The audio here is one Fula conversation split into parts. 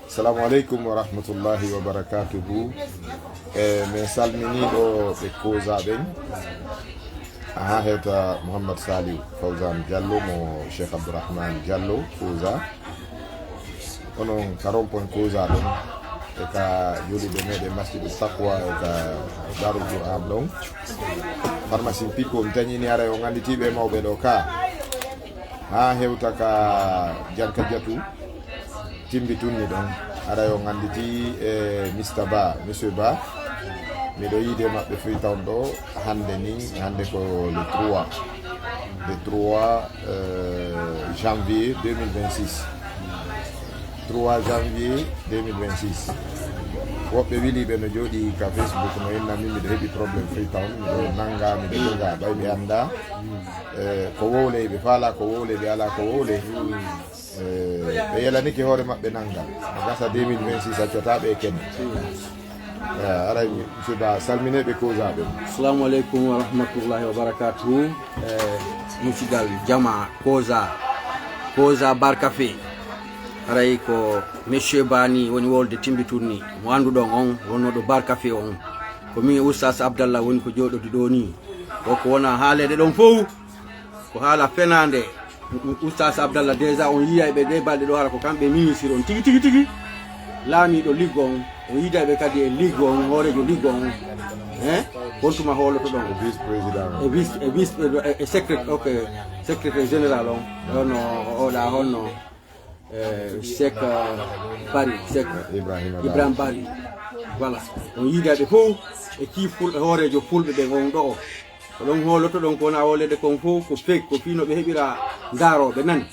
Assalamu alaikum wa rahmatullahi wa barakatuhu. Min salminiɗo ɓe kozaɓen aha hewta Mouhammad Saliou Fawzan Diallo mo Cheikh Abdourahmane Diallo Koza onon ka rond-point Koza ɗon e ka joliɓe meɗen masjidu Taqwa e ka Darul Qur'an ɗon pharmacie Pico mi tañini ara o ganditiɓe mawɓe ɗo ka ha hewta ka Janka Diatou timbi tunni ɗon ara o ganditi e Mr Ba monsieur Ba miɗo yiide maɓɓe Freetown ɗo hande ni hande ko le 3 janvier 2026 3 janvier 2026 woɓɓe wiliɓe no jooɗi ka Facebook no innami miɗo heeɓi probléme Freetown miɗo nanga miɗo joga ɓay ɓe anda ko wowle ɓe faala ko wowle ɓe ala ko wowle ɓe yelaniki hoore maɓɓe nanga no gasa 2026 accotaɓe e kene aray monsieur Ba salmineɓe Kozaɓe. Assalamu aleykum wa rahmatullahi wa barakatuhu. Musigal jama Koza Barkafe aray ko monsieur Bani woni wolde timbiturni mo anduɗon on wonnoɗo Barkafe on ko min Oustaz Abdallah woni ko joɗodi ɗo ni o ko wona haalede ɗon fof ko haala fenande Oustaz Abdallah déjà on yiyayɓe ɗe balɗe ɗo hara ko kamɓe ministre on tigi laamiɗo liggo on yidaɓe kadi e liggo on hoorejo liggo on wontuma holoto ɗon vice président e secrétaire général on ɗon oɗa honno Cheikh Bari Cheikh Ibrahima Bari voilà on yidaɓe fof e kii hoorejo fulɓe ɓe on ɗo o ko ɗon holoto ɗon ko wona wolede kon fof ko fek ko fino ɓe heɓira daroɓe nani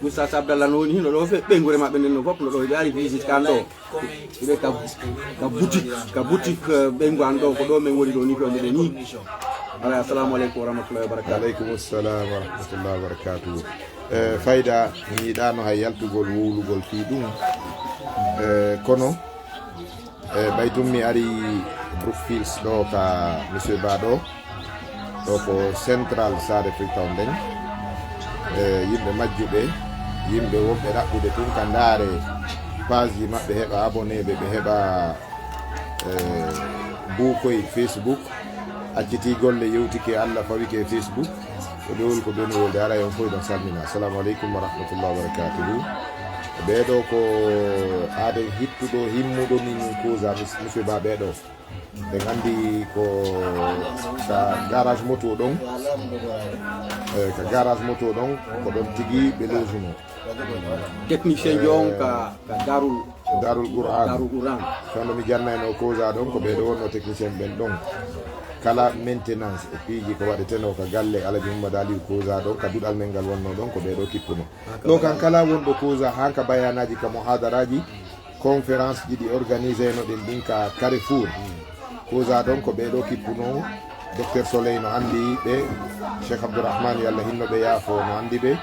Oustaz Abdallah no woni hino ɗo fe ɓengure maɓɓe nden no fof no ɗo ɓe ari visite kan ɗo ɓe ka boutique ɓengu an ɗo ko ɗo min woni ɗo ni fewɗeɗe ni ala assalamu aleykum wa rahmatullahi wa barakatuh. Aleykum assalam wa rahmatullahi wa barakatuh. Fayda mi yiɗano hay yaltugol wowlugol fi ɗum kono ɓay tum mi ari Brookfields ɗo ka monsieur Ba ɗo ko central Sare Freetown nden yimɓe majjuɓe yimɓe wonɓe raɓɓude tun ka ndaare page ji maɓɓe heɓa abonné ɓe heɓa buukoye Facebook acciti golle yewtike Allah fawike Facebook ko ɗowol ko ɓeni wolde ara on fof ɗon salmina. Assalamu aleykum wa rahmatullahi wa barakatuhu. ɓeɗo ko aade hittuɗo himmuɗo ni Koza monsieur Ba ɓeɗo ɓe gandi ko ka garage moto ɗon ko ɗon tigui ɓe lojuno technicien jo on ka Darul Qur'an kono mi jannayno Koza ɗon ko ɓeɗo wonno technicien ɓen ɗon kala maintenance e piiji ko waɗeteno ka galle Alaji Mamadou Aliou Koza ɗon ka duɗal men ngal wonno ɗon ko ɓeɗo kippuno ɗo kan kala wonɗo Koza ha ka bayanaji ka mohadaraji conférence ji ɗi organisé no ɗen ɗin ka Carrefour Koza ɗon ko ɓeɗo kippuno docteur Soleil no andi ɓe Cheikh Abdourahmane yo Allah hinno ɓe yaafo no andi ɓe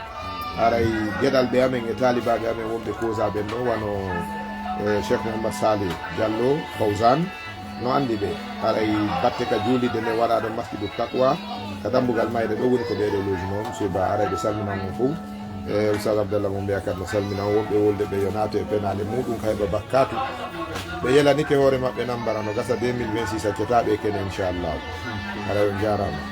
aray gueɗal ɓe amen e talibaɓe amen wonɓe Koza ɓen ɗo wano Cheikh Mouhammad Saliou Diallo Fawzan no andi ɓe aray batte ka juulide nde waɗaɗo masjidu Taqwa ka dambugal mayde ɗo woni ko ɓeɗo lojino monsieur Ba aray ɓe salminan on fof Oustaz Abdallah mo mbiya kadi no salminan wonɓe wolde ɓe yo naato e penale muɗum kayɓe bakkatu ɓe yelanike hoore maɓɓe nambara no gasa 2026 accotaɓe kene inchallah aray on jarama.